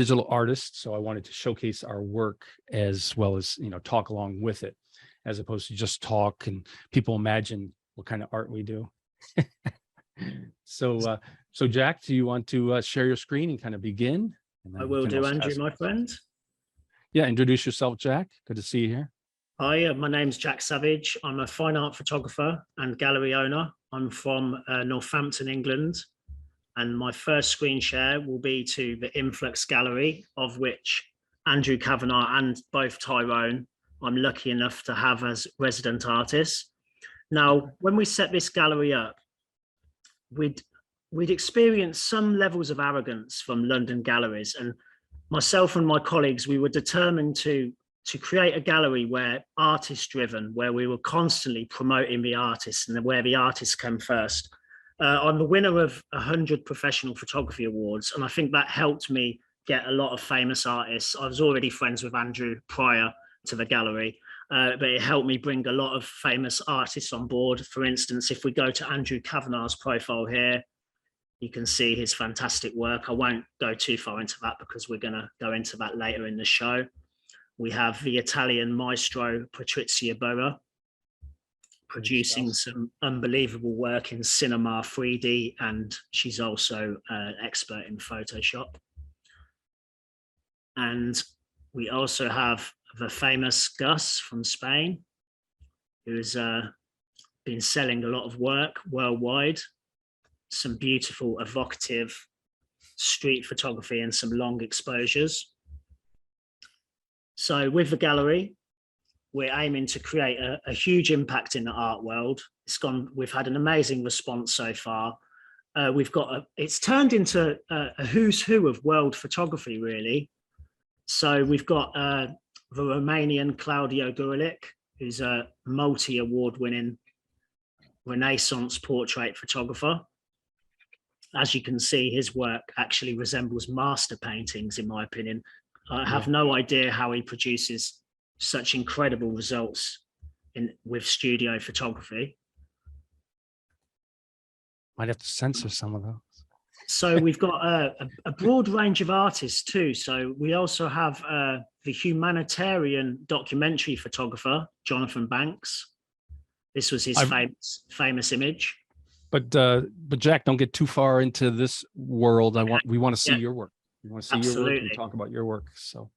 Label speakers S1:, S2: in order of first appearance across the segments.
S1: digital artists, so I wanted to showcase our work as well as, talk along with it, as opposed to just talk and people imagine what kind of art we do. So Jack, do you want to share your screen and kind of begin? And
S2: I will do, Andrew, my friend.
S1: Yeah, introduce yourself, Jack. Good to see you here.
S2: Hi, my name's Jack Savage. I'm a fine art photographer and gallery owner. I'm from Northampton, England. And my first screen share will be to the Influx Gallery, of which Andrew Kavanagh and both Tyrone I'm lucky enough to have as resident artists. Now, when we set this gallery up, we'd experienced some levels of arrogance from London galleries, and myself and my colleagues, we were determined to create a gallery where artist driven, where we were constantly promoting the artists and where the artists come first. I'm the winner of 100 professional photography awards, and I think that helped me get a lot of famous artists. I was already friends with Andrew prior to the gallery, but it helped me bring a lot of famous artists on board. For instance, if we go to Andrew Kavanagh's profile here, you can see his fantastic work. I won't go too far into that because we're going to go into that later in the show. We have the Italian maestro Patrizia Bora, producing some unbelievable work in cinema 3D, and she's also an expert in Photoshop. And we also have the famous Gus from Spain, who's been selling a lot of work worldwide, some beautiful, evocative street photography and some long exposures. So with the gallery, we're aiming to create a huge impact in the art world. We've had an amazing response so far. It's turned into a who's who of world photography, really. So we've got the Romanian Claudio Gurilic, who's a multi-award winning Renaissance portrait photographer. As you can see, his work actually resembles master paintings, in my opinion. I have no idea how he produces such incredible results with studio photography.
S1: Might have to censor some of those.
S2: So we've got a broad range of artists too. So we also have the humanitarian documentary photographer, Jonathan Banks. This was his famous image.
S1: But Jack, don't get too far into this world. We want to see your work. We want to see your work and talk about your work. So.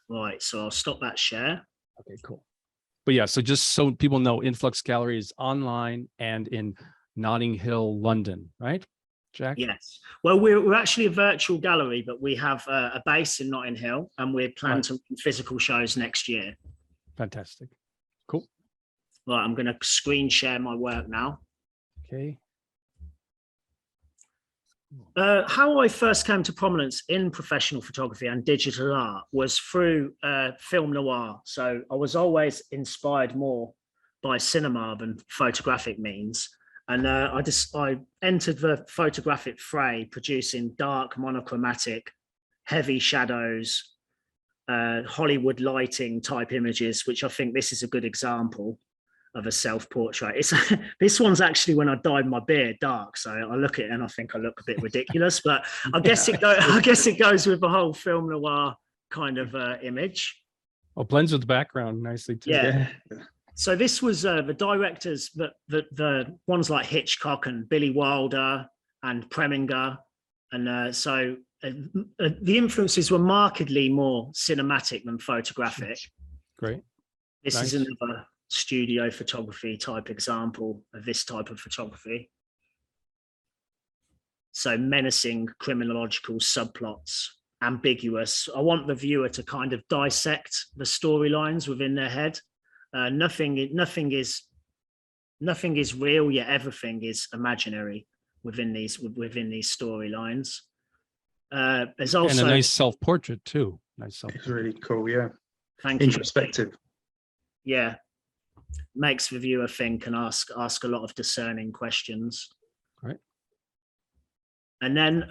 S2: Right, so I'll stop that share.
S1: Okay, cool. But yeah, so just so people know, Influx Gallery is online and in Notting Hill, London, right, Jack?
S2: Yes. Well, we're actually a virtual gallery, but we have a base in Notting Hill, and we're planning to run physical shows next year.
S1: Fantastic. Cool.
S2: Right, I'm going to screen share my work now.
S1: Okay.
S2: How I first came to prominence in professional photography and digital art was through film noir. So I was always inspired more by cinema than photographic means. And I entered the photographic fray, producing dark, monochromatic, heavy shadows, Hollywood lighting type images, which I think this is a good example of a self-portrait. This one's actually when I dyed my beard dark, so I look at it and I think I look a bit ridiculous, but I guess it goes with the whole film noir kind of image.
S1: Oh, blends with the background nicely too.
S2: Yeah. So this was the directors, the ones like Hitchcock and Billy Wilder and Preminger, and so the influences were markedly more cinematic than photographic.
S1: Great.
S2: This is another studio photography type example of this type of photography. So menacing criminological subplots, ambiguous. I want the viewer to kind of dissect the storylines within their head. Nothing is real, yet everything is imaginary within these storylines. There's also
S1: and a nice self-portrait too. Nice self-portrait.
S3: It's really cool, yeah.
S2: Thank you.
S3: Introspective.
S2: Yeah, makes the viewer think and ask a lot of discerning questions.
S1: Right.
S2: And then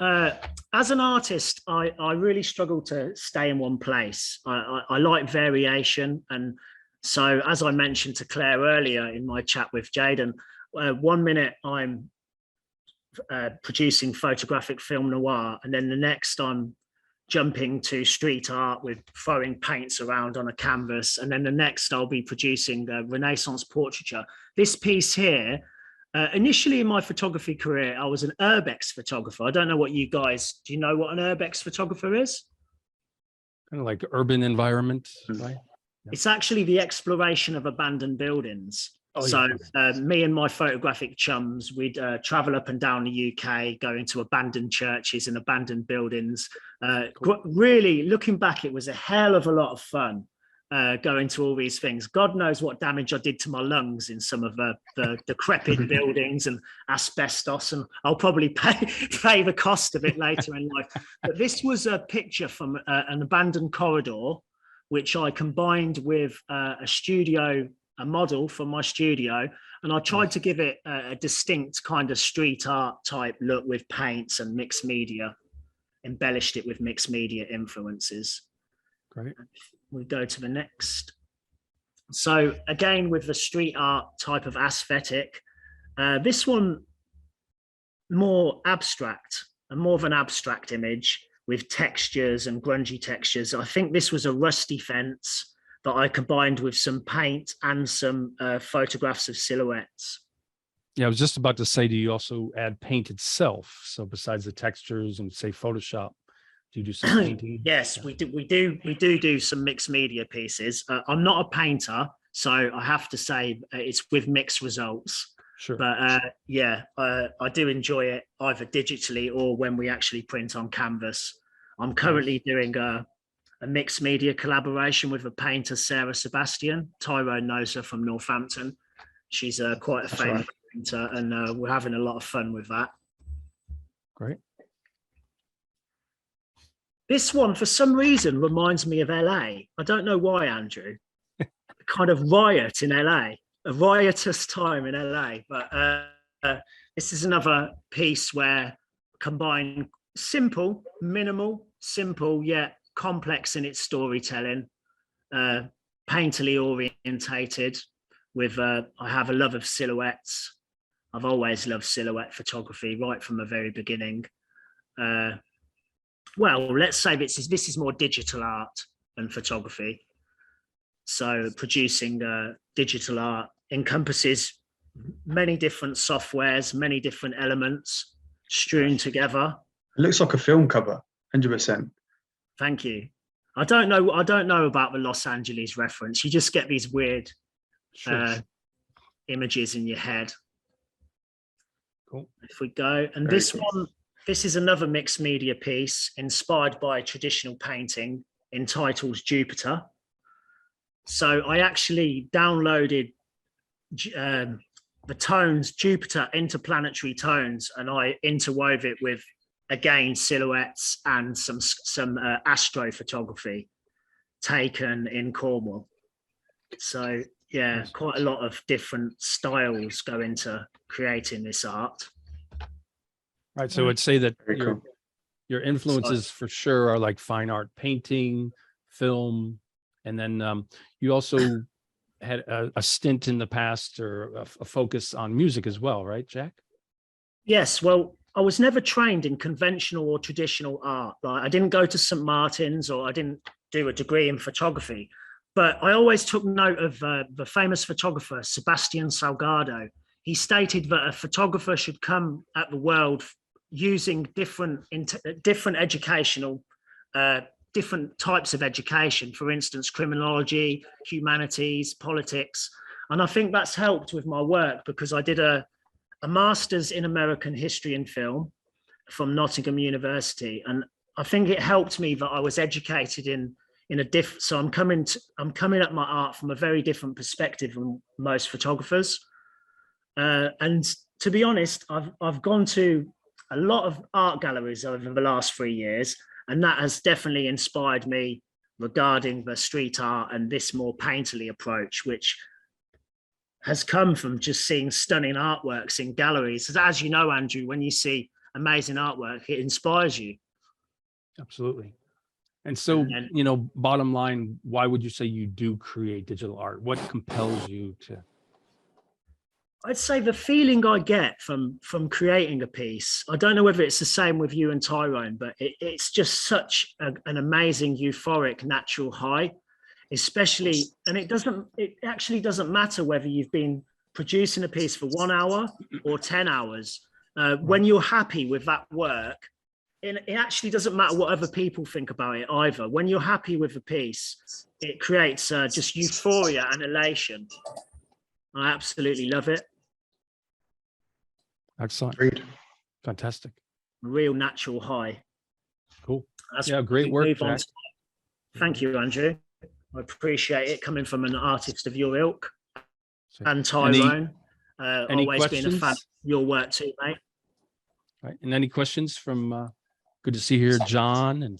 S2: as an artist, I really struggle to stay in one place. I like variation. And so as I mentioned to Claire earlier in my chat with Jaden, 1 minute I'm producing photographic film noir, and then the next I'm jumping to street art with throwing paints around on a canvas. And then the next I'll be producing Renaissance portraiture. This piece here, initially in my photography career, I was an urbex photographer. I don't know what you guys, do you know what an urbex photographer is?
S1: Kind of like urban environment, right?
S2: It's actually the exploration of abandoned buildings.
S1: Oh,
S2: so
S1: yeah.
S2: Me and my photographic chums, we'd travel up and down the UK, going to abandoned churches and abandoned buildings. Cool. Really, looking back, it was a hell of a lot of fun going to all these things. God knows what damage I did to my lungs in some of the decrepit buildings and asbestos, and I'll probably pay the cost of it later in life. But this was a picture from an abandoned corridor, which I combined with a model from my studio, and I tried to give it a distinct kind of street art type look with paints and mixed media, embellished it with mixed media influences.
S1: Great.
S2: We go to the next. So again, with the street art type of aesthetic, this one more abstract, and more of an abstract image with textures and grungy textures. I think this was a rusty fence that I combined with some paint and some photographs of silhouettes.
S1: Yeah, I was just about to say, do you also add paint itself? So besides the textures and say Photoshop, do you do some painting?
S2: Yes, we do some mixed media pieces. I'm not a painter, so I have to say it's with mixed results.
S1: Sure.
S2: But I do enjoy it either digitally or when we actually print on canvas. I'm currently doing a mixed media collaboration with a painter, Sarah Sebastian. Tyrone knows her from Northampton. She's quite a famous painter, and we're having a lot of fun with that.
S1: Great.
S2: This one, for some reason, reminds me of LA. I don't know why, Andrew. A kind of riot in LA, a riotous time in LA. But this is another piece where combine simple, minimal, simple, yet complex in its storytelling, painterly orientated with I have a love of silhouettes. I've always loved silhouette photography right from the very beginning. Well, let's say this is more digital art than photography. So producing digital art encompasses many different softwares, many different elements strewn together.
S3: It looks like a film cover, 100%.
S2: Thank you. I don't know about the Los Angeles reference. You just get these weird images in your head.
S1: Cool.
S2: If we go, and
S3: Very
S2: this
S3: cool.
S2: one, this is another mixed media piece inspired by traditional painting entitled Jupiter. So I actually downloaded the tones, Jupiter interplanetary tones, and I interwove it with, again, silhouettes and some astrophotography taken in Cornwall. So yeah, quite a lot of different styles go into creating this art.
S1: Right. So I'd say that
S3: Very cool.
S1: your influences for sure are like fine art, painting, film, and then you also had a stint in the past, or a focus on music as well, right, Jack?
S2: Yes, well, I was never trained in conventional or traditional art. Like, I didn't go to St. Martin's, or I didn't do a degree in photography, but I always took note of the famous photographer, Sebastian Salgado. He stated that a photographer should come at the world using different educational, different types of education, for instance, criminology, humanities, politics. And I think that's helped with my work, because I did a master's in American history and film from Nottingham University. And I think it helped me that I was educated in a so I'm coming at my art from a very different perspective from most photographers. And to be honest, I've gone to a lot of art galleries over the last 3 years, and that has definitely inspired me regarding the street art and this more painterly approach, which has come from just seeing stunning artworks in galleries. As you know, Andrew, when you see amazing artwork, it inspires you.
S1: Absolutely. And so, you know, bottom line, why would you say you do create digital art? What compels you to?
S2: I'd say the feeling I get from creating a piece, I don't know whether it's the same with you and Tyrone, but it's just such an amazing, euphoric, natural high, especially, and it actually doesn't matter whether you've been producing a piece for 1 hour or 10 hours. When you're happy with that work, it actually doesn't matter what other people think about it either. When you're happy with a piece, it creates just euphoria and elation. I absolutely love it.
S1: Excellent.
S3: Agreed.
S1: Fantastic.
S2: Real natural high.
S1: Cool.
S2: That's
S1: Yeah, great work,
S2: move on
S1: Jack.
S2: Thank you, Andrew. I appreciate it coming from an artist of your ilk.
S1: So,
S2: And Tyrone,
S1: any
S2: always been a fan of
S1: questions?
S2: your work too, mate.
S1: Right. And any questions from, good to see here, John and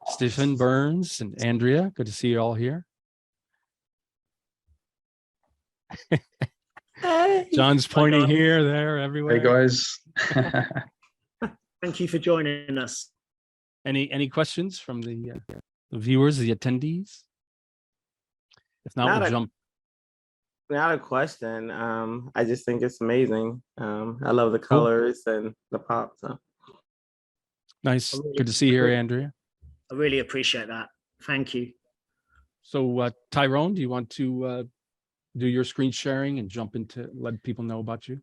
S1: Stephen Burns and Andrea. Good to see you all here.
S4: Hey.
S1: John's pointing
S2: God.
S1: here, there, everywhere.
S3: Hey guys.
S2: Thank you for joining us.
S1: Any questions from the viewers, the attendees? If not, we'll jump.
S4: Not a question. I just think it's amazing. I love the colors and the pop. So
S1: Nice. Good to see you here, Andrea.
S2: I really appreciate that. Thank you.
S1: So Tyrone, do you want to do your screen sharing and jump into let people know about you?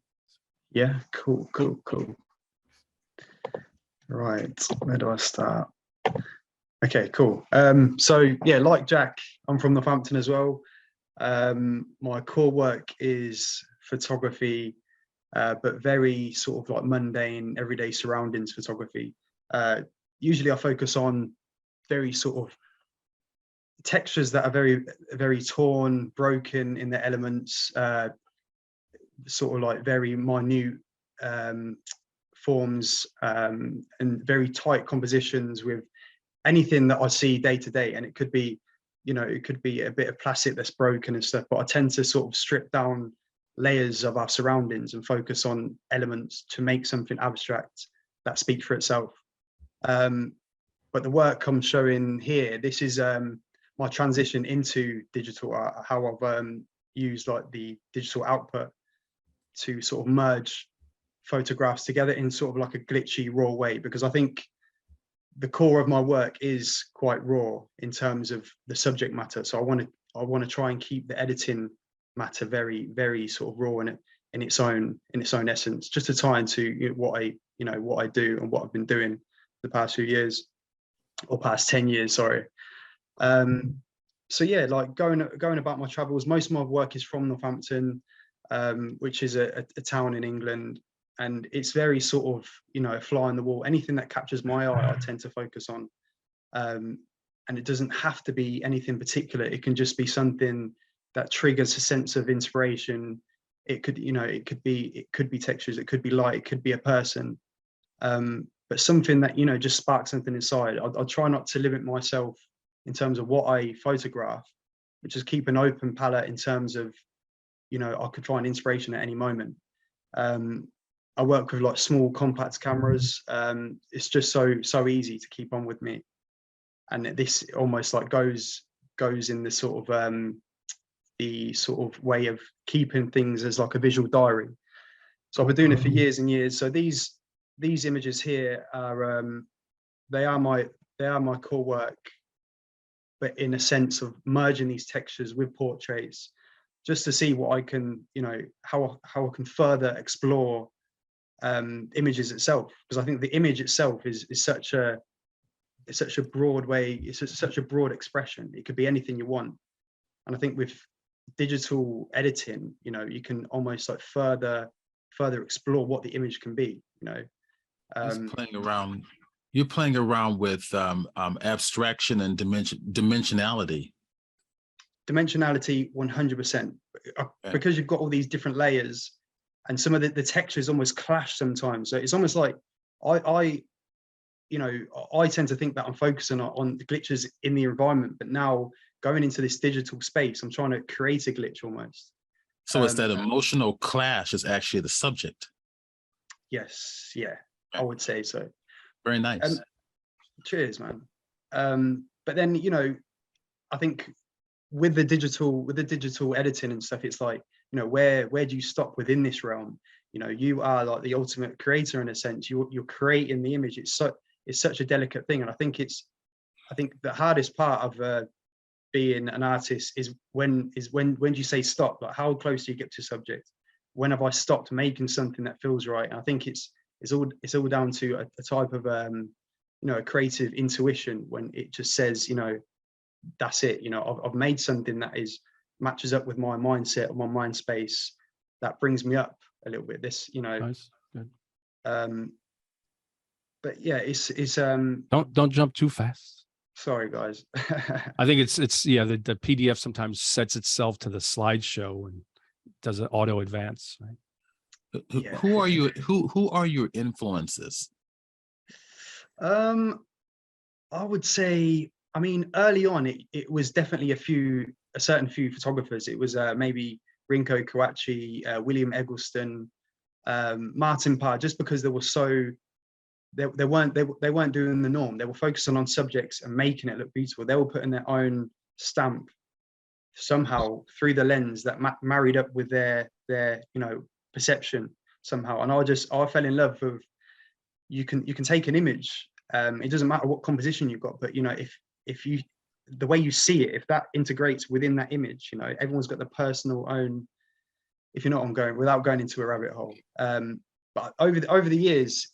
S3: Yeah, cool. Right, where do I start? Okay, cool. So yeah, like Jack, I'm from Northampton as well. My core work is photography, but very sort of like mundane, everyday surroundings photography. Usually I focus on very sort of textures that are very, very torn, broken in their elements, sort of like very minute forms, and very tight compositions with anything that I see day to day. And it could be, you know, it could be a bit of plastic that's broken and stuff, but I tend to sort of strip down layers of our surroundings and focus on elements to make something abstract that speaks for itself. But the work comes showing here. This is my transition into digital art, how I've used like the digital output to sort of merge photographs together in sort of like a glitchy, raw way, because I think the core of my work is quite raw in terms of the subject matter. So I want to try and keep the editing matter very, very sort of raw in its own essence, just to tie into what I do and what I've been doing the past few years, or past 10 years, sorry. So yeah, like going about my travels, most of my work is from Northampton, which is a town in England, and it's very sort of, you know, a fly on the wall. Anything that captures my eye, I tend to focus on, and it doesn't have to be anything particular. It can just be something that triggers a sense of inspiration. It could, you know, it could be textures, it could be light, it could be a person, but something that, you know, just sparks something inside. I'll try not to limit myself in terms of what I photograph, but just keep an open palette in terms of, you know, I could find inspiration at any moment. I work with like small compact cameras. It's just so easy to keep on with me, and this almost like goes in the sort of way of keeping things as like a visual diary. So I've been doing it for years and years. So these images here are they are my core work, but in a sense of merging these textures with portraits, just to see what I can, you know, how I can further explore images itself, because I think the image itself is such a broad way, it's such a broad expression. It could be anything you want, and I think with digital editing, you know, you can almost like further explore what the image can be, you know.
S5: You're playing around with abstraction and dimensionality.
S3: Dimensionality 100%, because you've got all these different layers, and some of the textures almost clash sometimes. So it's almost like I tend to think that I'm focusing on the glitches in the environment, but now going into this digital space, I'm trying to create a glitch almost.
S5: So it's that emotional clash is actually the subject.
S3: Yes, yeah, I would say so.
S5: Very nice.
S3: Cheers, man. But then, you know, I think with the digital editing and stuff, it's like, you know, where do you stop within this realm? You know, you are like the ultimate creator in a sense. You're creating the image. It's such a delicate thing, and I think the hardest part of being an artist is when do you say stop? Like, how close do you get to subject? When have I stopped making something that feels right? And I think it's all down to a type of you know, a creative intuition, when it just says, you know, that's it. You know, I've made something that matches up with my mindset or my mind space, that brings me up a little bit. This, you know,
S1: Nice. Good.
S3: but yeah, it's
S1: Don't jump too fast.
S3: sorry guys.
S1: I think it's yeah, the PDF sometimes sets itself to the slideshow and does an auto advance, right?
S3: Yeah.
S5: Who are you? Who are your influences?
S3: I would say, I mean, early on, it was definitely a certain few photographers. It was maybe Rinko Kawauchi, William Eggleston, Martin Parr, just because they weren't doing the norm. They were focusing on subjects and making it look beautiful. They were putting their own stamp somehow through the lens that married up with their you know, perception somehow. And I fell in love with, you can take an image. It doesn't matter what composition you've got, but you know, if you, the way you see it, if that integrates within that image, you know, everyone's got the personal own, if you know what I'm going, without going into a rabbit hole. But over the years,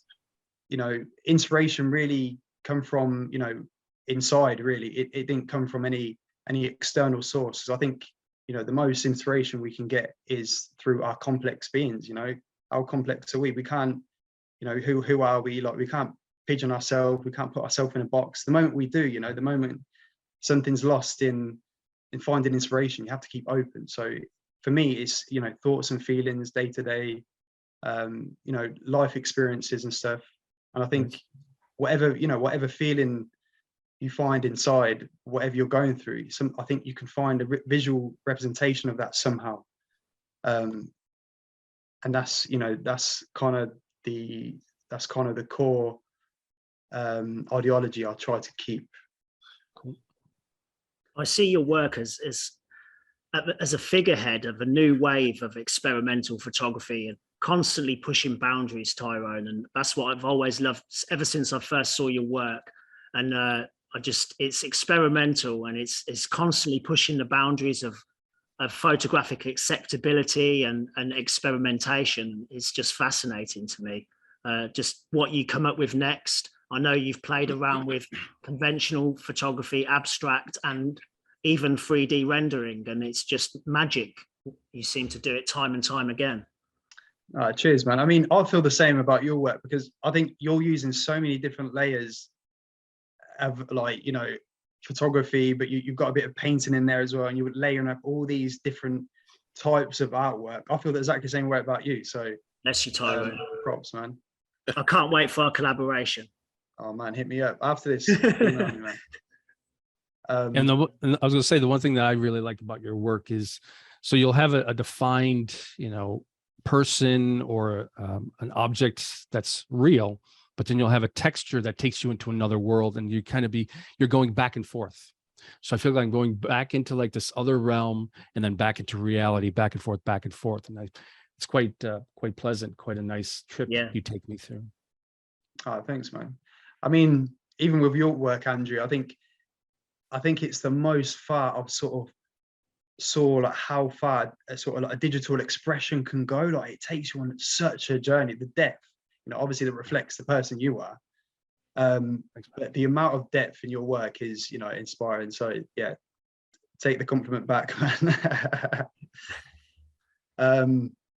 S3: you know, inspiration really come from, you know, inside. Really, it didn't come from any external source. I think, you know, the most inspiration we can get is through our complex beings. You know, how complex are we? We can't, you know, who are we? Like, we can't pigeon ourselves. We can't put ourselves in a box. The moment we do, you know, the moment something's lost in finding inspiration, you have to keep open. So for me, it's, you know, thoughts and feelings, day to day, you know, life experiences and stuff. And I think whatever feeling you find inside, whatever you're going through, I think you can find a visual representation of that somehow. And that's, you know, that's kind of the core ideology I try to keep.
S1: Cool.
S2: I see your work as a figurehead of a new wave of experimental photography and constantly pushing boundaries, Tyrone. And that's what I've always loved ever since I first saw your work. And it's experimental, and it's constantly pushing the boundaries of photographic acceptability and experimentation. It's just fascinating to me. Just what you come up with next. I know you've played around with conventional photography, abstract, and even 3D rendering, and it's just magic. You seem to do it time and time again.
S3: Cheers, man. I mean, I feel the same about your work, because I think you're using so many different layers of, like, you know, photography, but you've got a bit of painting in there as well, and you would layering up all these different types of artwork. I feel exactly the same way about you. So
S2: Bless you, Tyrone.
S3: Props, man.
S2: I can't wait for our collaboration.
S3: Oh man, hit me up after this. Email me, man.
S1: And I was going to say, the one thing that I really like about your work is, so you'll have a defined, you know, person or an object that's real, but then you'll have a texture that takes you into another world, and you're going back and forth. So I feel like I'm going back into like this other realm, and then back into reality, back and forth, and it's quite pleasant, quite a nice trip you take me through.
S3: Oh, thanks, man. I mean, even with your work, Andrew, I think it's the most far I've sort of saw, like, how far a sort of like a digital expression can go. Like, it takes you on such a journey, the depth, you know, obviously that reflects the person you are. But the amount of depth in your work is, you know, inspiring. So yeah, take the compliment back, man.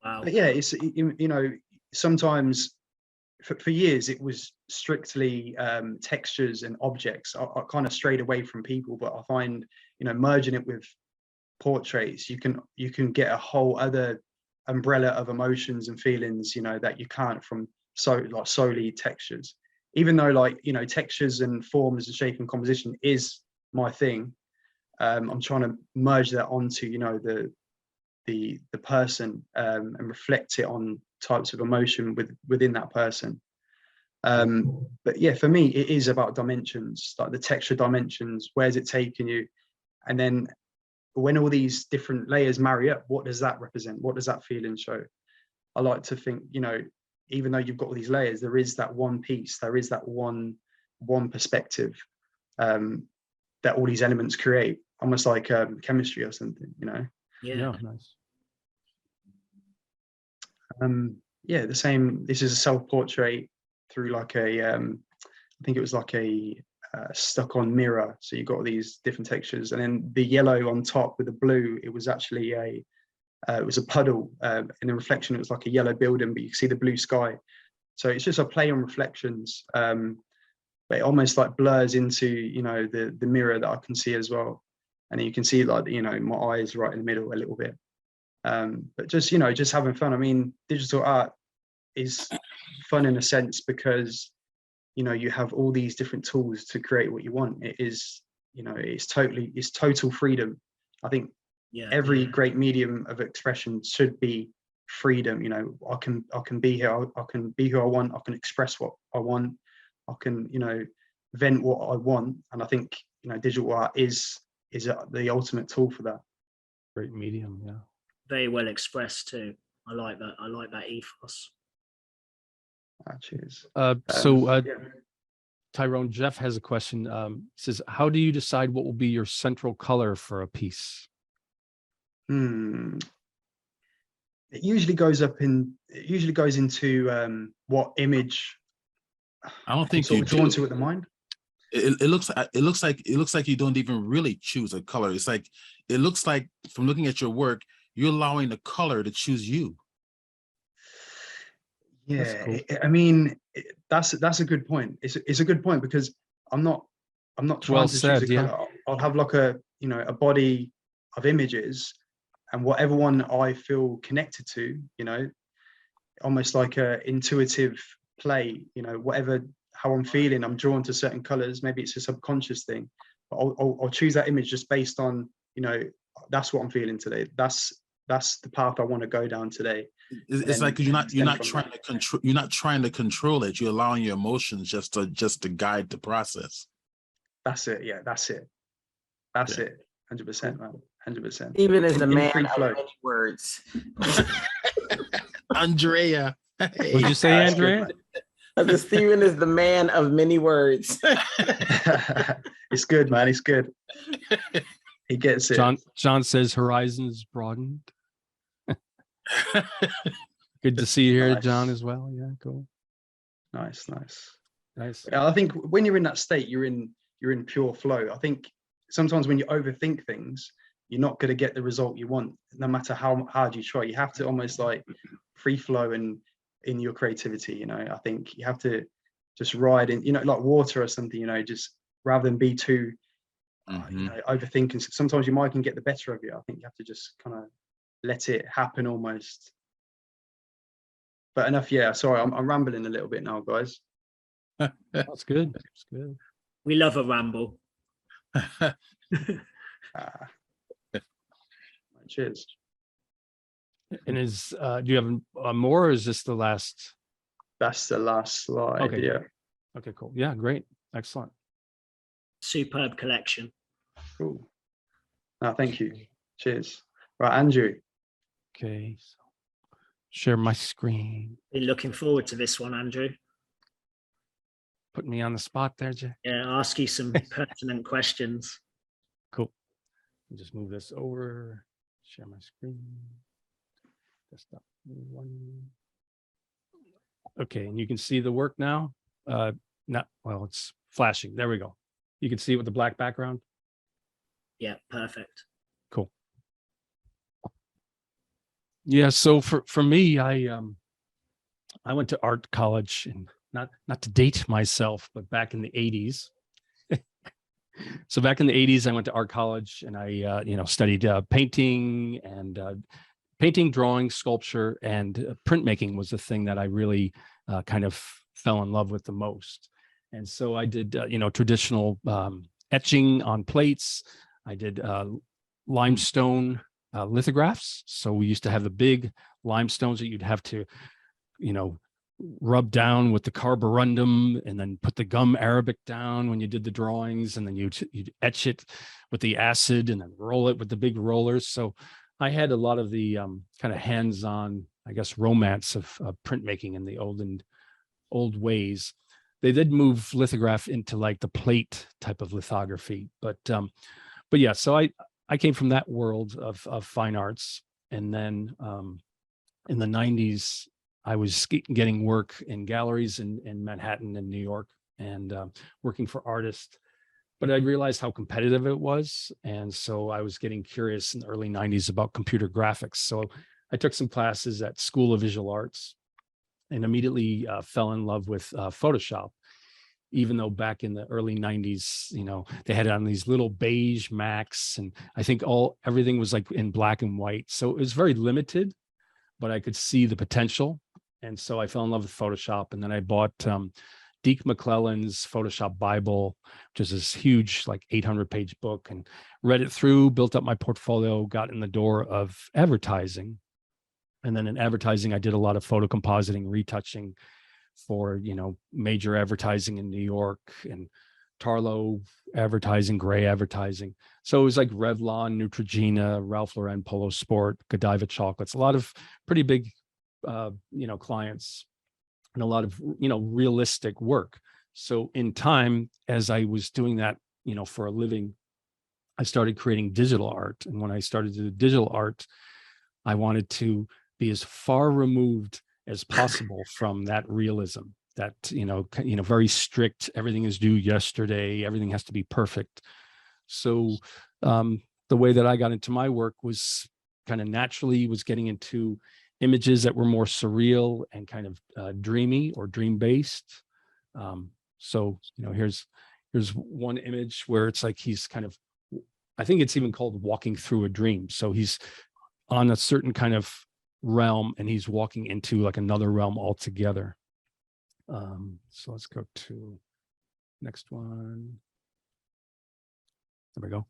S2: Wow.
S3: But yeah, it's, you know, sometimes for years it was strictly textures and objects. I kind of strayed away from people, but I find, you know, merging it with portraits, you can get a whole other umbrella of emotions and feelings, you know, that you can't from solely textures. Even though, like, you know, textures and forms and shape and composition is my thing, I'm trying to merge that onto, you know, the person, and reflect it on types of emotion within that person. But yeah, for me, it is about dimensions, like the texture dimensions. Where's it taking you? And then But when all these different layers marry up, what does that represent? What does that feeling show? I like to think, you know, even though you've got all these layers, there is that one piece, there is that one perspective that all these elements create, almost like chemistry or something, you know.
S2: Yeah.
S1: Nice.
S3: Yeah, the same. This is a self-portrait through like a I think it was like a stuck on mirror, so you got these different textures, and then the yellow on top with the blue, it was actually it was a puddle. In the reflection it was like a yellow building, but you can see the blue sky. So it's just a play on reflections, but it almost like blurs into, you know, the mirror that I can see as well. And you can see, like, you know, my eyes right in the middle a little bit. But just, you know, just having fun. I mean, digital art is fun in a sense because, you know, you have all these different tools to create what you want. It is, you know, it's total freedom. I think every great medium of expression should be freedom. You know, I can be here, I can be who I want, I can express what I want, I can, you know, vent what I want. And I think, you know, digital art is the ultimate tool for that.
S1: Great medium. Yeah.
S2: Very well expressed too. I like that. I like that ethos.
S3: Cheers.
S1: Tyrone, Jeff has a question. Says, how do you decide what will be your central color for a piece?
S3: It usually goes into what image
S5: I don't think you're
S3: drawn to at the mind.
S5: It looks like you don't even really choose a color. It's like, it looks like from looking at your work, you're allowing the color to choose you.
S3: Yeah,
S1: cool.
S3: I mean, that's a good point. It's a good point because I'm not trying to choose a color. I'll have like a body of images, and whatever one I feel connected to, you know, almost like a intuitive play, you know, how I'm feeling, I'm drawn to certain colors. Maybe it's a subconscious thing, but I'll choose that image just based on, you know, that's what I'm feeling today. That's the path I want to go down today.
S5: It's like you're not trying to control it. You're allowing your emotions just to guide the process.
S3: That's it. Yeah, that's it. That's it. 100%, man. 100%.
S4: Even as the man of many words.
S5: Andrea.
S1: Hey, what'd you say, Andrea?
S4: Steven is the man of many words.
S3: It's good, man. It's good. He gets it.
S1: John says horizons broadened. Good to see you here, nice. John, as well. Yeah, cool.
S3: Nice.
S1: Yeah,
S3: I think when you're in that state, you're in pure flow. I think sometimes when you overthink things, you're not going to get the result you want, no matter how hard you try. You have to almost like free flow in your creativity. You know, I think you have to just ride in, you know, like water or something. You know, just rather than be too you know, overthinking. Sometimes your mind can get the better of you. I think you have to just kind of let it happen almost. But enough. Yeah, sorry, I'm rambling a little bit now, guys.
S1: That's good. That's good.
S2: We love a ramble.
S3: Cheers.
S1: And do you have more, or is this the last?
S3: That's the last slide.
S1: Okay.
S3: Yeah.
S1: Okay, cool. Yeah, great. Excellent.
S2: Superb collection.
S3: Cool. No, thank you. Cheers. Right, Andrew.
S1: Okay. So share my screen.
S2: Been looking forward to this one, Andrew.
S1: Put me on the spot there, Jay.
S2: Yeah, ask you some pertinent questions.
S1: Cool. Just move this over. Share my screen. Desktop one. Okay, and you can see the work now. It's flashing. There we go. You can see it with the black background.
S2: Yeah, perfect.
S1: Cool. Yeah, so for me, I went to art college, and not to date myself, but back in the 80s. So back in the 80s, I went to art college, and I studied painting and painting, drawing, sculpture, and printmaking was the thing that I really kind of fell in love with the most. And so I did traditional etching on plates. I did limestone lithographs. So we used to have the big limestones that you'd have to, rub down with the carborundum and then put the gum arabic down when you did the drawings, and then you'd etch it with the acid and then roll it with the big rollers. So I had a lot of the kind of hands-on, I guess, romance of printmaking in the old ways. They did move lithograph into like the plate type of lithography, but yeah. So I came from that world of fine arts, and then in the 90s, I was getting work in galleries in Manhattan and New York, and working for artists. But I realized how competitive it was, and so I was getting curious in the early 90s about computer graphics. So I took some classes at School of Visual Arts, and immediately fell in love with Photoshop, even though back in the early 90s, they had it on these little beige Macs, and I think everything was like in black and white. So it was very limited, but I could see the potential. And so I fell in love with Photoshop. And then I bought Deke McClellan's Photoshop Bible, which is this huge, like 800-page book, and read it through, built up my portfolio, got in the door of advertising. And then in advertising, I did a lot of photo compositing, retouching for, major advertising in New York, and Tarlo advertising, Gray advertising. So it was like Revlon, Neutrogena, Ralph Lauren, Polo Sport, Godiva chocolates, a lot of pretty big, clients, and a lot of, realistic work. So in time, as I was doing that, for a living, I started creating digital art. And when I started to do digital art, I wanted to be as far removed as possible from that realism, that, very strict, everything is due yesterday, everything has to be perfect. So the way that I got into my work was kind of naturally was getting into images that were more surreal and kind of dreamy or dream-based. So, here's one image where it's like he's kind of, I think it's even called walking through a dream. So he's on a certain kind of realm, and he's walking into like another realm altogether. So let's go to next one. There we go.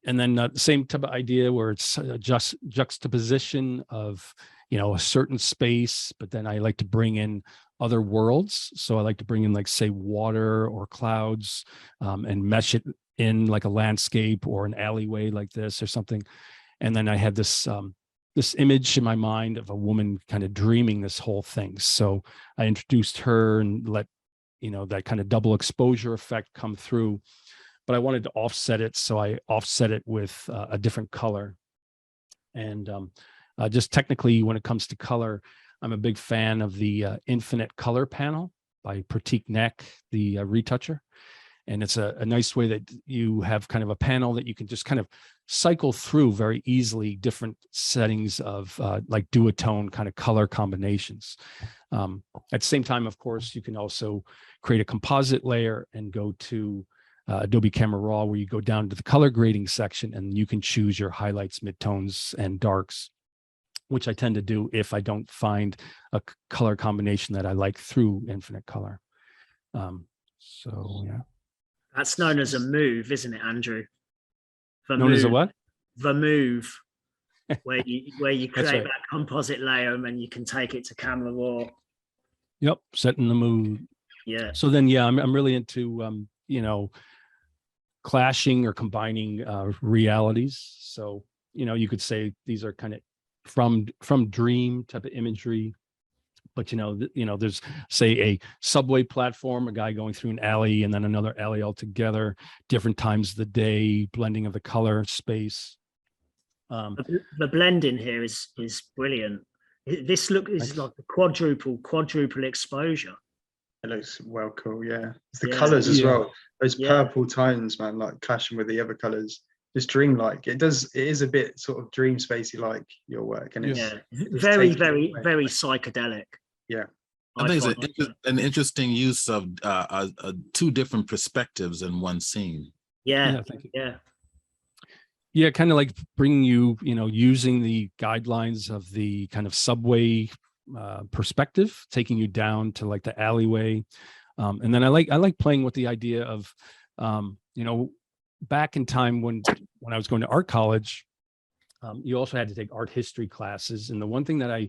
S1: And then the same type of idea where it's just juxtaposition of, a certain space, but then I like to bring in other worlds. So I like to bring in, like, say, water or clouds, and mesh it in like a landscape or an alleyway like this or something. And then I had this image in my mind of a woman kind of dreaming this whole thing. So I introduced her and let, that kind of double exposure effect come through. But I wanted to offset it. So I offset it with a different color. And just technically, when it comes to color, I'm a big fan of the Infinite Color panel by Pratik Nek, the retoucher. And it's a nice way that you have kind of a panel that you can just kind of cycle through very easily different settings of like duotone kind of color combinations. At the same time, of course, you can also create a composite layer and go to Adobe Camera Raw, where you go down to the color grading section and you can choose your highlights, midtones, and darks, which I tend to do if I don't find a color combination that I like through Infinite Color. So yeah.
S2: That's known as a move, isn't it, Andrew?
S1: Known as a what?
S2: The move, where you create
S1: right.
S2: that composite layer, and then you can take it to Camera Raw.
S1: Yep, setting the mood.
S2: Yeah.
S1: So then, yeah, I'm really into clashing or combining realities. So you could say these are kind of from dream type of imagery. But there's, say, a subway platform, a guy going through an alley, and then another alley altogether, different times of the day, blending of the color space.
S2: The blending here is brilliant. This is like a quadruple exposure.
S3: It looks well cool, yeah. It's the colors as well. Those purple tones, man, like clashing with the other colors. Just dreamlike. It is a bit sort of dream spacey like your work, and it's
S2: very psychedelic.
S3: Yeah,
S5: I think it's an interesting use of two different perspectives in one scene.
S2: Yeah,
S1: kind of like bringing you, using the guidelines of the kind of subway perspective, taking you down to like the alleyway, and then I like playing with the idea of, back in time when I was going to art college, you also had to take art history classes, and the one thing that I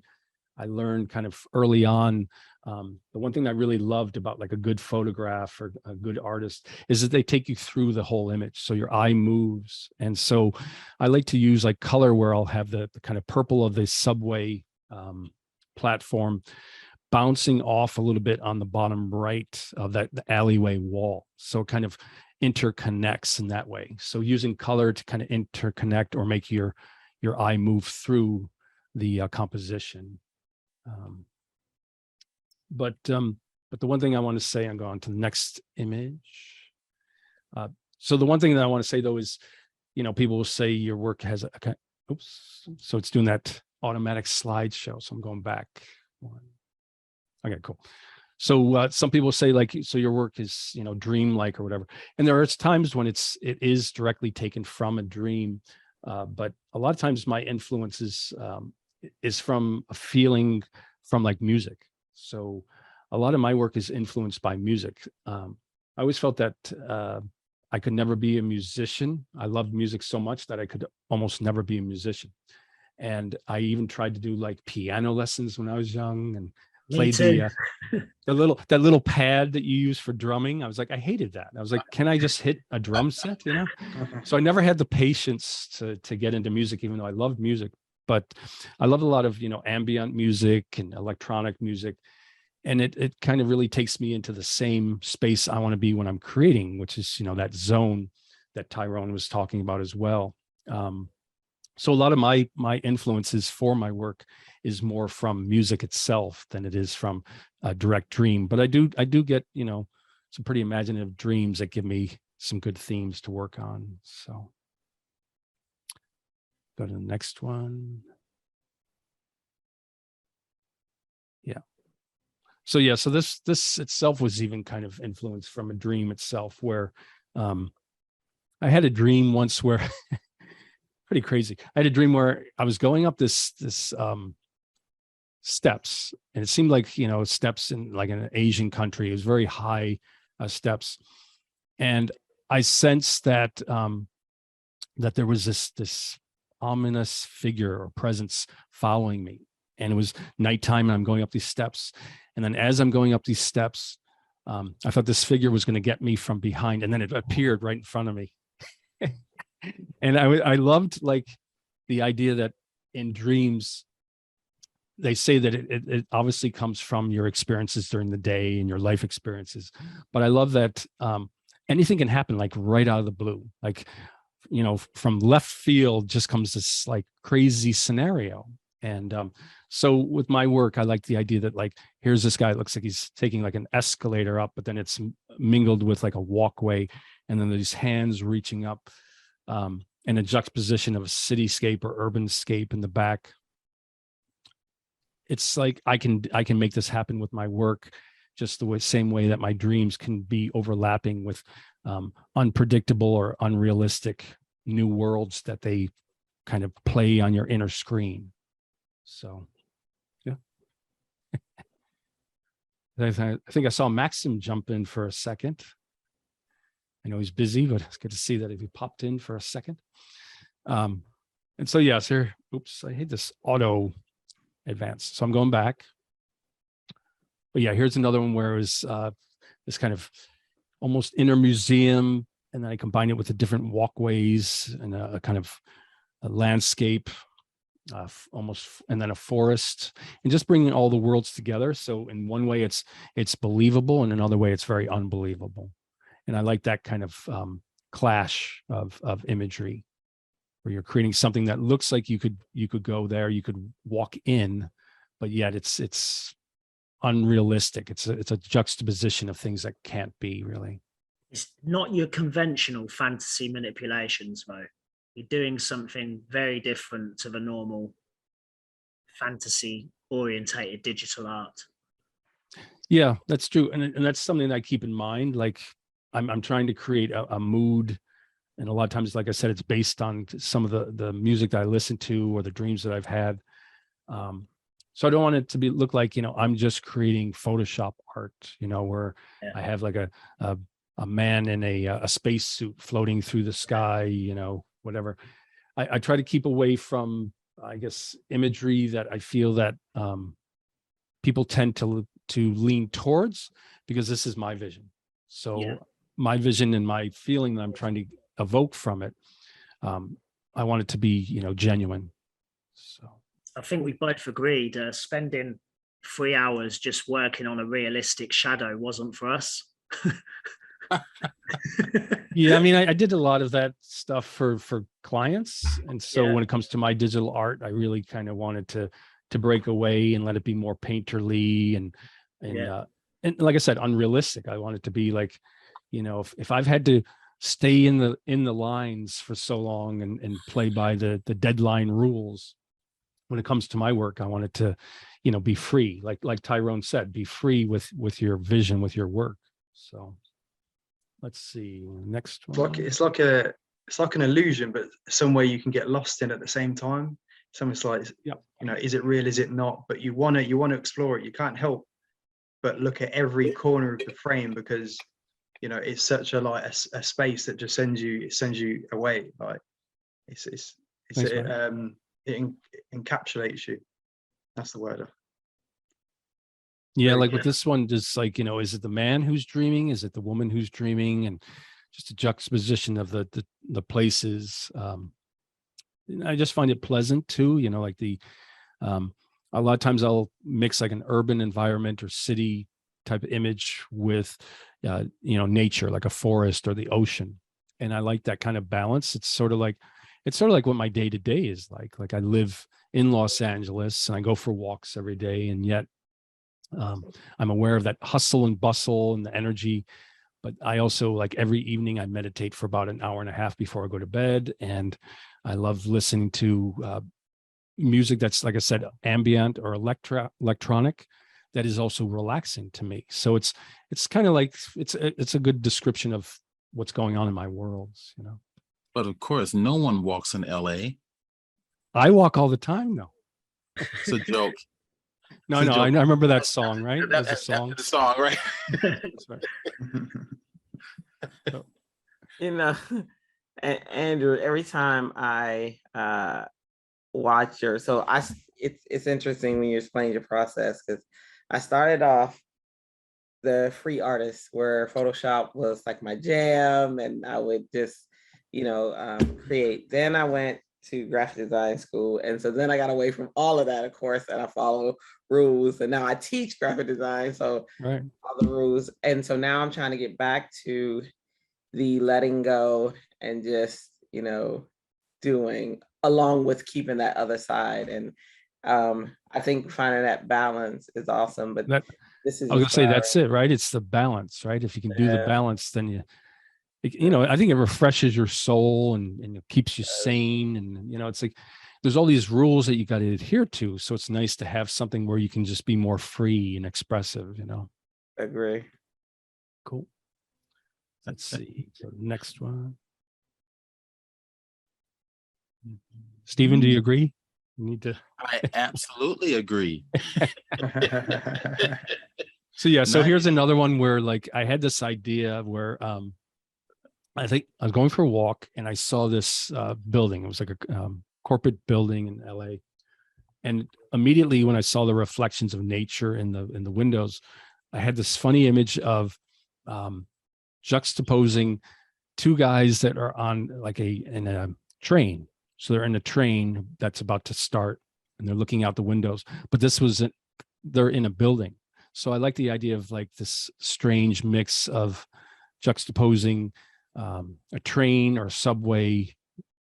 S1: I learned kind of early on. The one thing I really loved about like a good photograph or a good artist is that they take you through the whole image. So your eye moves. And so I like to use like color where I'll have the kind of purple of the subway platform bouncing off a little bit on the bottom right of the alleyway wall. So it kind of interconnects in that way. So using color to kind of interconnect or make your eye move through the composition. But the one thing I want to say, I'm going to the next image. So the one thing that I want to say though is, people will say your work has oops. So it's doing that automatic slideshow. So I'm going back one. Okay, cool. So some people say like, so your work is, dreamlike or whatever. And there are times when it is directly taken from a dream. But a lot of times my influence is from a feeling from like music. So a lot of my work is influenced by music. I always felt that I could never be a musician. I loved music so much that I could almost never be a musician. And I even tried to do like piano lessons when I was young and played that little pad that you use for drumming. I was like, I hated that. I was like, can I just hit a drum set, So I never had the patience to get into music, even though I loved music. But I loved a lot of, ambient music and electronic music. And it kind of really takes me into the same space I want to be when I'm creating, which is, that zone that Tyrone was talking about as well. So a lot of my influences for my work is more from music itself than it is from a direct dream. But I do get, some pretty imaginative dreams that give me some good themes to work on. So go to the next one. Yeah. So yeah, so this itself was even kind of influenced from a dream itself, where I had a dream once where pretty crazy. I had a dream where I was going up this steps, and it seemed like, steps in like an Asian country. It was very high steps. And I sensed that that there was this ominous figure or presence following me. And it was nighttime and I'm going up these steps. And then as I'm going up these steps, I thought this figure was going to get me from behind, and then it appeared right in front of me. And I loved like the idea that in dreams, they say that it obviously comes from your experiences during the day and your life experiences. But I love that anything can happen like right out of the blue. Like, from left field just comes this like crazy scenario. And so with my work, I like the idea that like, here's this guy, it looks like he's taking like an escalator up, but then it's mingled with like a walkway. And then there's hands reaching up and a juxtaposition of a cityscape or urban scape in the back. It's like I can make this happen with my work, just the same way that my dreams can be overlapping with unpredictable or unrealistic new worlds that they kind of play on your inner screen. So, yeah. I think I saw Maxim jump in for a second. I know he's busy, but it's good to see that he popped in for a second. And so, yes, here, oops, I hate this auto advance. So I'm going back. But yeah, here's another one where it was this kind of almost inner museum. And then I combine it with the different walkways and a kind of a landscape, almost, and then a forest, and just bringing all the worlds together. So in one way, it's believable, and another way, it's very unbelievable. And I like that kind of clash of imagery, where you're creating something that looks like you could go there, you could walk in, but yet it's unrealistic. It's a juxtaposition of things that can't be really.
S2: It's not your conventional fantasy manipulations, though. You're doing something very different to the normal fantasy orientated digital art.
S1: Yeah, that's true. And that's something that I keep in mind. Like I'm trying to create a mood. And a lot of times, like I said, it's based on some of the music that I listen to or the dreams that I've had. So I don't want it to look like, I'm just creating Photoshop art, where I have like a man in a spacesuit floating through the sky, whatever. I try to keep away from, I guess, imagery that I feel that people tend to lean towards, because this is my vision. So
S2: Yeah.
S1: my vision and my feeling that I'm trying to evoke from it, I want it to be, genuine. So
S2: I think we both agreed spending 3 hours just working on a realistic shadow wasn't for us.
S1: yeah, I mean, I did a lot of that stuff for clients, and so
S2: Yeah.
S1: when it comes to my digital art, I really kind of wanted to break away and let it be more painterly and
S2: Yeah.
S1: and like I said, unrealistic. I want it to be like, if I've had to stay in the lines for so long and play by the deadline rules, when it comes to my work, I want it to, be free. Like Tyrone said, be free with your vision, with your work. So let's see, next one.
S3: It's like an illusion, but somewhere you can get lost in at the same time. It's almost like,
S1: Yep.
S3: is it real? Is it not? But you want to explore it. You can't help but look at every corner of the frame, because it's such a space that just sends you away. Like it's
S1: Thanks,
S3: it encapsulates you. That's the word.
S1: Yeah,
S3: Very
S1: like
S3: good.
S1: with this one, just like, is it the man who's dreaming? Is it the woman who's dreaming? And just a juxtaposition of the places. I just find it pleasant too, like a lot of times I'll mix like an urban environment or city type of image with, nature, like a forest or the ocean. And I like that kind of balance. It's sort of like what my day to day is like. Like I live in Los Angeles and I go for walks every day, and yet I'm aware of that hustle and bustle and the energy. But I also, like, every evening I meditate for about an hour and a half before I go to bed. And I love listening to music that's, like I said, ambient or electronic, that is also relaxing to me. So it's kind of like, it's a good description of what's going on in my worlds,
S5: But of course, no one walks in LA.
S1: I walk all the time. No,
S5: It's a joke.
S1: no,
S5: It's a
S1: I
S5: joke.
S1: remember that song, right? There's a song.
S5: The song, right?
S1: That's right.
S4: Andrew, every time I watch it's interesting when you explain your process, because I started off the free artist where Photoshop was like my jam, and I would just create. Then I went to graphic design school, and so then I got away from all of that, of course, and I follow rules, and now I teach graphic design, so
S1: Right.
S4: all the rules. And so now I'm trying to get back to the letting go and just doing, along with keeping that other side. And I think finding that balance is awesome. But this is,
S1: I was gonna say, that's it, right? It's the balance, right? If you can do the balance, then I think it refreshes your soul and it keeps you sane. And it's like there's all these rules that you got to adhere to. So it's nice to have something where you can just be more free and expressive.
S4: Agree.
S1: Cool. Let's see. So next one. Stephen, do you agree? You need to.
S5: I absolutely agree.
S1: So yeah, so
S5: Nice.
S1: here's another one where, like, I had this idea where I think I was going for a walk and I saw this building. It was like a corporate building in LA. And immediately when I saw the reflections of nature in the windows, I had this funny image of juxtaposing two guys that are on in a train. So they're in a train that's about to start and they're looking out the windows, but they're in a building. So I like the idea of like this strange mix of juxtaposing a train or subway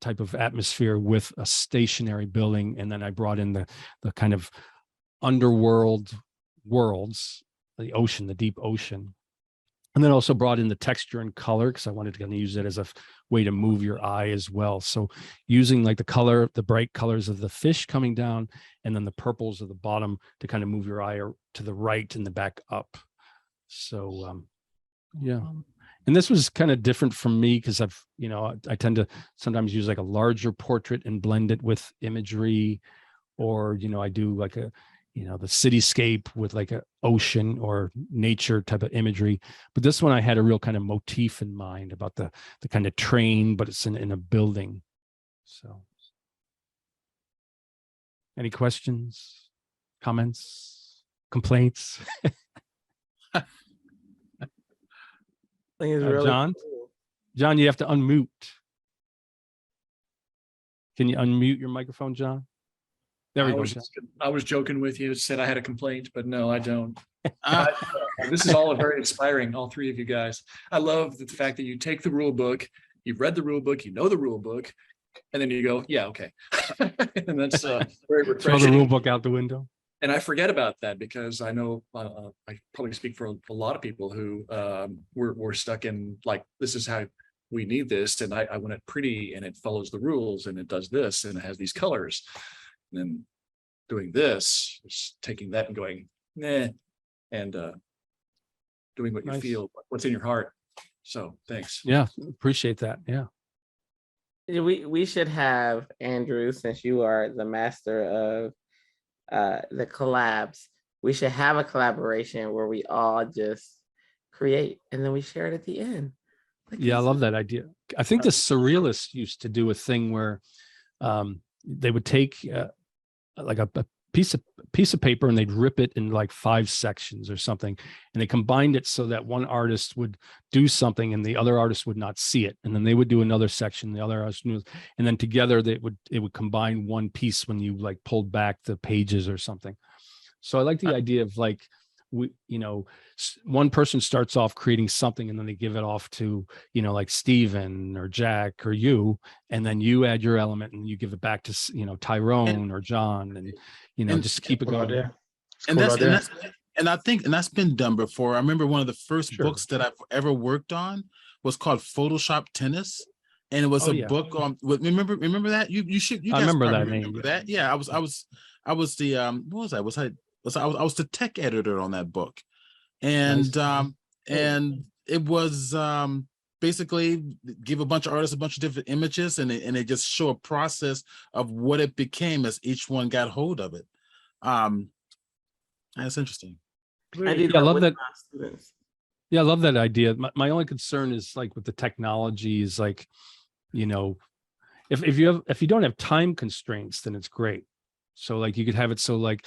S1: type of atmosphere with a stationary building. And then I brought in the kind of underworld worlds, the ocean, the deep ocean. And then also brought in the texture and color because I wanted to use it as a way to move your eye as well. So using like the bright colors of the fish coming down and then the purples of the bottom to kind of move your eye to the right and the back up. So yeah. And this was kind of different from me because I tend to sometimes use like a larger portrait and blend it with imagery, or, I do like the cityscape with like an ocean or nature type of imagery. But this one, I had a real kind of motif in mind about the kind of train, but it's in a building. So any questions, comments? complaints?
S4: I think it's really
S1: John?
S4: cool.
S1: John, you have to unmute. Can you unmute your microphone, John? There we go. John.
S6: I was joking with you, said I had a complaint, but no, I don't.
S5: Ah,
S6: This is all very inspiring, all three of you guys. I love the fact that you take the rule book, you've read the rule book, you know the rule book, and then you go, yeah, okay. And that's very
S1: Throw
S6: refreshing.
S1: the rule book out the window.
S6: And I forget about that because I know I probably speak for a lot of people who we're stuck in like, this is how we need this. And I want it pretty and it follows the rules and it does this and it has these colors. And then doing this, just taking that and going, nah, and doing what you
S1: Nice.
S6: feel, what's in your heart. So thanks.
S1: Yeah, appreciate that. Yeah.
S4: We should have Andrew, since you are the master of the collabs. We should have a collaboration where we all just create and then we share it at the end. Like,
S1: Yeah, I
S4: this
S1: love
S4: is-
S1: that idea. I think the surrealists used to do a thing where they would take like a piece of paper and they'd rip it in like 5 sections or something, and they combined it so that one artist would do something and the other artist would not see it, and then they would do another section, the other artist knew, and then together it would combine one piece when you like pulled back the pages or something. So I like the idea of like, one person starts off creating something and then they give it off to, like Steven or Jack or you, and then you add your element and you give it back to, Tyrone or John, and just keep it
S3: Cool
S1: going.
S3: idea. It's a
S5: and
S3: cool
S5: that's
S3: idea.
S5: and I think that's been done before. I remember one of the first
S1: Sure.
S5: books that I've ever worked on was called Photoshop Tennis, and it was
S1: Oh,
S5: a
S1: yeah.
S5: book on. Remember that? You should. You
S1: I
S5: guys
S1: remember
S5: probably
S1: that name,
S5: remember
S1: yeah.
S5: that. Yeah, I was the what was I? I was the tech editor on that book, and and it was basically give a bunch of artists a bunch of different images, and it just show a process of what it became as each one got hold of it. That's interesting.
S4: I
S2: Really,
S4: did
S1: Yeah, I love
S4: with
S1: that.
S4: my students.
S1: Yeah, I love that idea. My only concern is like with the technology is like, if you don't have time constraints, then it's great. So like you could have it so like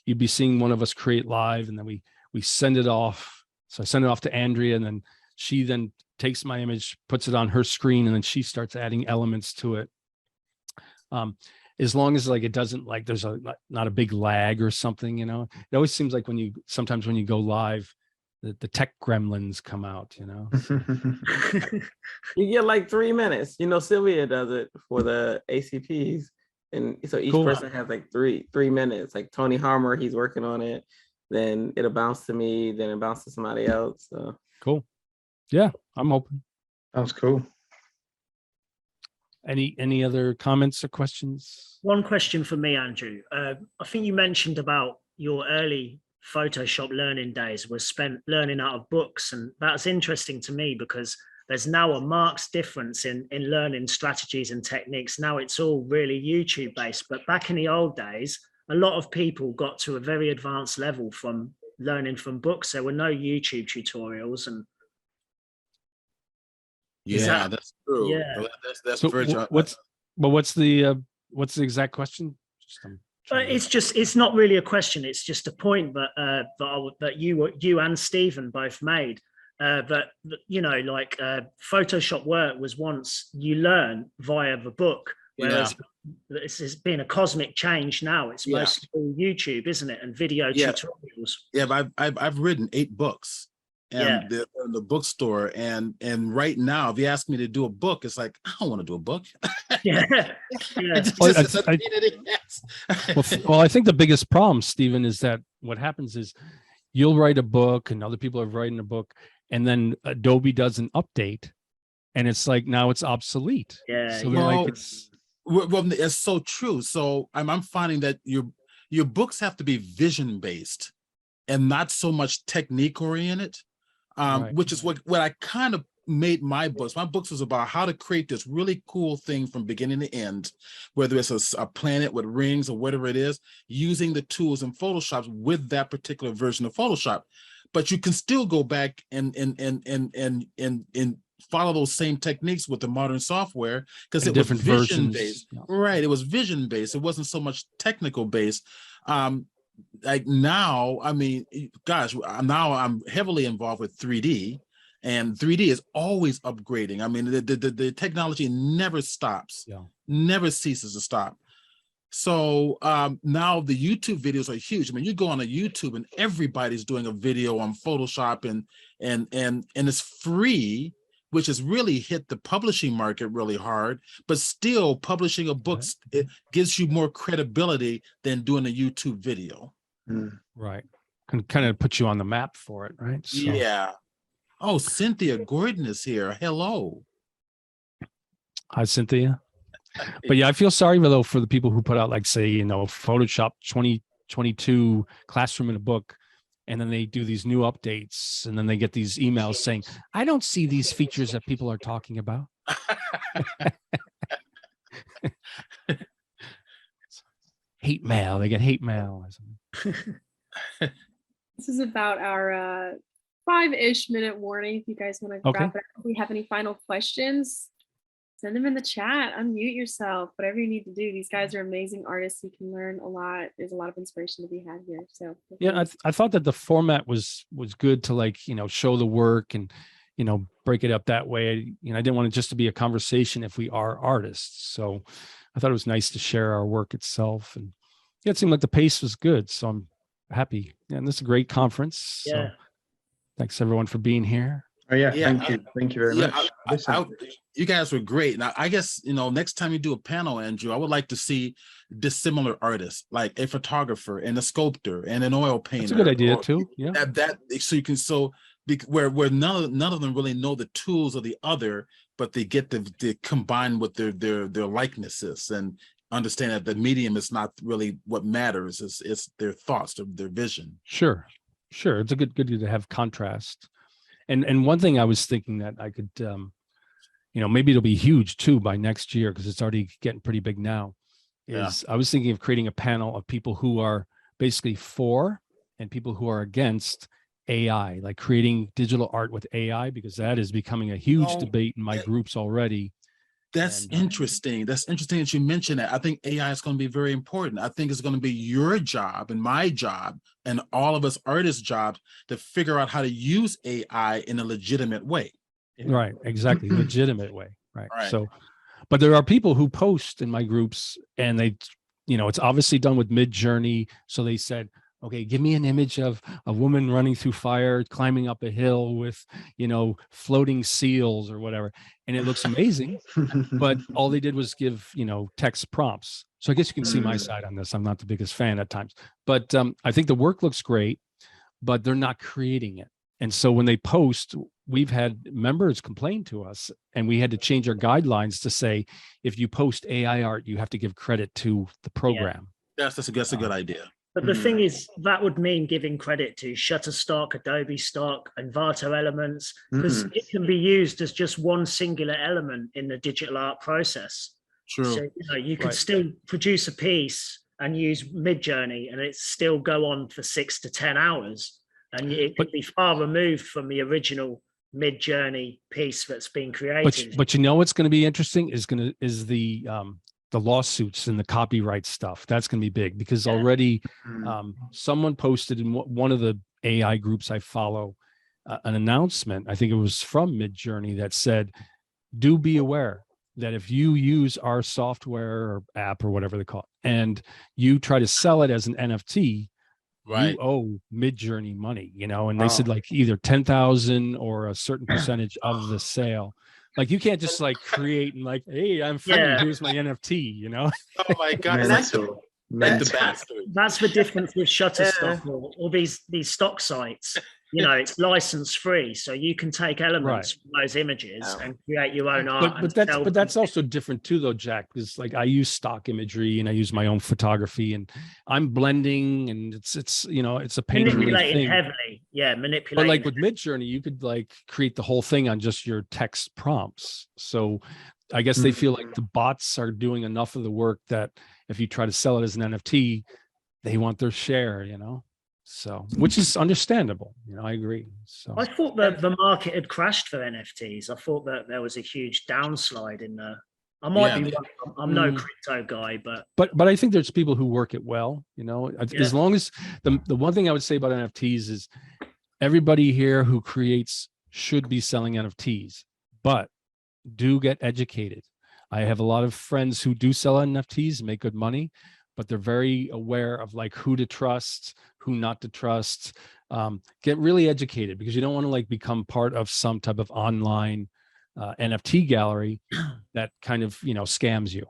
S1: you'd be seeing one of us create live, and then we send it off. So I send it off to Andrea, and then she then takes my image, puts it on her screen, and then she starts adding elements to it. As long as like it doesn't like there's not a big lag or something, it always seems like sometimes when you go live, the tech gremlins come out,
S4: You get like 3 minutes. Sylvia does it for the ACPs. And so each
S1: Cool.
S4: person has like three minutes. Like Tony Harmer, he's working on it. Then it'll bounce to me, then it bounces to somebody else. So
S1: Cool. Yeah, I'm open.
S3: Sounds cool.
S1: Any other comments or questions?
S2: one question for me, Andrew. I think you mentioned about your early Photoshop learning days was spent learning out of books, and that's interesting to me because there's now a marked difference in learning strategies and techniques. Now it's all really YouTube based, but back in the old days, a lot of people got to a very advanced level from learning from books. There were no YouTube tutorials, and Is
S5: Yeah,
S2: that-
S5: that's true.
S2: yeah.
S5: That's
S1: So
S5: very true.
S1: what's the exact question? Just, I'm trying to-
S2: it's not really a question. It's just a point that you and Stephen both made. That Photoshop work was once you learn via the book, whereas this has been a cosmic change now. It's
S5: Yeah.
S2: mostly all YouTube, isn't it, and video
S5: Yeah.
S2: tutorials.
S5: Yeah, but I've written 8 books, and they're in the bookstore. And right now, if you ask me to do a book, it's like I don't want to do a book.
S2: Yeah,
S5: It
S2: yeah.
S5: just
S1: Well,
S5: doesn't
S1: I-
S5: mean anything else.
S1: Well, I think the biggest problem, Stephen, is that what happens is you'll write a book and other people are writing a book, and then Adobe does an update, and it's like now it's obsolete.
S2: Yeah,
S1: So
S2: yeah.
S1: they're
S5: Well,
S1: like it's
S5: Well, it's so true. So I'm finding that your books have to be vision based and not so much technique oriented,
S1: Right.
S5: which is what I kind of made my books. My books was about how to create this really cool thing from beginning to end, whether it's a planet with rings or whatever it is, using the tools in Photoshop with that particular version of Photoshop. But you can still go back and follow those same techniques with the modern software because
S1: And
S5: it was
S1: different
S5: vision
S1: versions.
S5: based.
S1: Yeah.
S5: Right. It was vision based. It wasn't so much technical based. like now, I mean, gosh, now I'm heavily involved with 3D, and 3D is always upgrading. I mean, the technology never stops, never ceases to stop. So now the YouTube videos are huge. I mean, you go on a YouTube and everybody's doing a video on Photoshop, and it's free, which has really hit the publishing market really hard. But still, publishing a book, it gives you more credibility than doing a YouTube video.
S1: Right. Can kind of put you on the map for it, right? So.
S5: Yeah. Oh, Cynthia Gordon is here. Hello.
S1: Hi, Cynthia. But yeah, I feel sorry though for the people who put out, like, say, you know, Photoshop 2022 classroom in a book, and then they do these new updates, and then they get these emails saying, I don't see these features that people are talking about. Hate mail. They get hate mail.
S7: This is about our 5-ish minute warning. If you guys want to wrap it up, if we have any final questions, send them in the chat, unmute yourself, whatever you need to do. These guys are amazing artists. You can learn a lot. There's a lot of inspiration to be had here. So
S1: yeah, I thought that the format was good to, like, you know, show the work and, you know, break it up that way. You know, I didn't want it just to be a conversation if we are artists. So I thought it was nice to share our work itself. And yeah, it seemed like the pace was good. So I'm happy. Yeah, and this is a great conference.
S2: Yeah.
S1: So thanks everyone for being here.
S3: Oh yeah, thank you very much.
S5: You guys were great. Now, I guess, you know, next time you do a panel, Andrew, I would like to see dissimilar artists, like a photographer and a sculptor and an oil painter.
S1: That's a good idea too. Yeah.
S5: So you can where none of them really know the tools of the other, but they get to combine with their likenesses and understand that the medium is not really what matters. It's their thoughts, their vision.
S1: Sure. It's a good to have contrast. And one thing I was thinking that I could, you know, maybe it'll be huge too by next year, because it's already getting pretty big now, is I was thinking of creating a panel of people who are basically for and people who are against AI, like creating digital art with AI, because that is becoming a huge debate in my groups already.
S5: That's interesting. That's interesting that you mentioned that. I think AI is going to be very important. I think it's going to be your job and my job and all of us artists' jobs to figure out how to use AI in a legitimate way.
S1: Right, exactly. Legitimate way. Right. So, but there are people who post in my groups, and they, you know, it's obviously done with Mid-Journey. So they said, okay, give me an image of a woman running through fire, climbing up a hill with, you know, floating seals or whatever. And it looks amazing, but all they did was give, you know, text prompts. So I guess you can see my side on this. I'm not the biggest fan at times, but I think the work looks great, but they're not creating it. And so when they post, we've had members complain to us, and we had to change our guidelines to say, if you post AI art, you have to give credit to the program.
S5: Yeah. That's a good idea.
S2: But the thing is, that would mean giving credit to Shutterstock, Adobe Stock, and Envato Elements, because it can be used as just one singular element in the digital art process.
S5: True.
S2: So, you know, you could still produce a piece and use Mid-Journey, and it still go on for 6 to 10 hours, and it could be far removed from the original Mid-Journey piece that's been created.
S1: But you know what's going to be interesting is the lawsuits and the copyright stuff. That's going to be big, because already someone posted in one of the AI groups I follow an announcement. I think it was from Mid-Journey that said, do be aware that if you use our software or app or whatever they call it, and you try to sell it as an NFT, you owe Mid-Journey money, you know, and they said like either 10,000 or a certain percentage of the sale. Like, you can't just like create and like, hey, I'm free, here's my NFT, you know?
S5: Oh my God. That's
S2: the difference with Shutterstock or these stock sites. You know, it's license free, so you can take elements from those images and create your own art.
S1: But that's also different too, though, Jack, because like I use stock imagery and I use my own photography, and I'm blending, and it's you know, it's a painterly thing.
S2: Heavily, manipulating.
S1: But like with Mid-Journey, you could like create the whole thing on just your text prompts. So I guess they feel like the bots are doing enough of the work that if you try to sell it as an NFT, they want their share, you know. So, which is understandable, you know, I agree. So
S2: I thought that the market had crashed for NFTs. I thought that there was a huge downslide in the I might
S5: Yeah.
S2: be wrong. I'm no
S1: Mm.
S2: crypto guy, but
S1: But I think there's people who work it well, you know, as long as the one thing I would say about NFTs is everybody here who creates should be selling NFTs, but do get educated. I have a lot of friends who do sell NFTs and make good money, but they're very aware of like who to trust, who not to trust. Get really educated, because you don't want to like become part of some type of online NFT gallery that kind of, you know, scams you.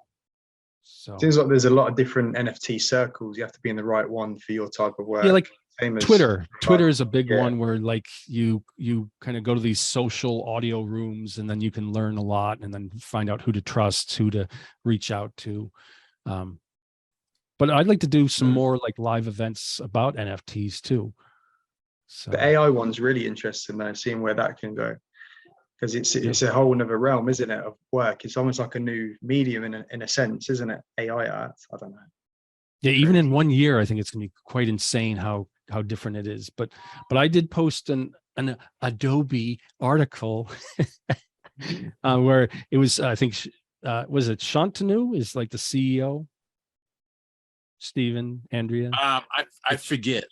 S1: So
S3: Seems like there's a lot of different NFT circles. You have to be in the right one for your type of work.
S1: yeah, like
S3: Same as
S1: Twitter is a big
S3: yeah.
S1: one where like you kind of go to these social audio rooms, and then you can learn a lot and then find out who to trust, who to reach out to. But I'd like to do some more like live events about NFTs too. So
S3: The AI one's really interesting though, seeing where that can go. Because it's a whole other realm, isn't it, of work? It's almost like a new medium in a sense, isn't it? AI art. I don't know.
S1: yeah, even in 1 year, I think it's gonna be quite insane how different it is. But I did post an Adobe article where it was, I think, was it Shantanu is like the CEO? Stephen, Andrea.
S5: I forget.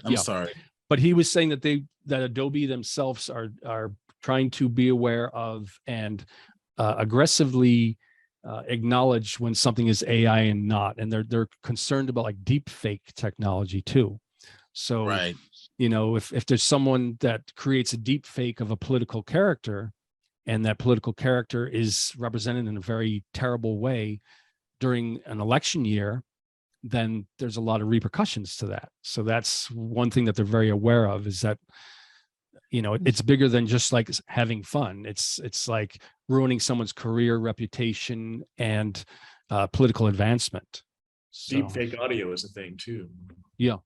S5: I'm sorry.
S1: But he was saying that that Adobe themselves are trying to be aware of and aggressively acknowledge when something is AI and not, and they're concerned about like deep fake technology too. So,
S5: Right.
S1: you know, if there's someone that creates a deep fake of a political character, and that political character is represented in a very terrible way during an election year, then there's a lot of repercussions to that. So that's one thing that they're very aware of, is that, you know, it's bigger than just like having fun. It's like ruining someone's career, reputation, and political advancement. So,
S6: Deep fake audio is a thing too.
S1: yeah.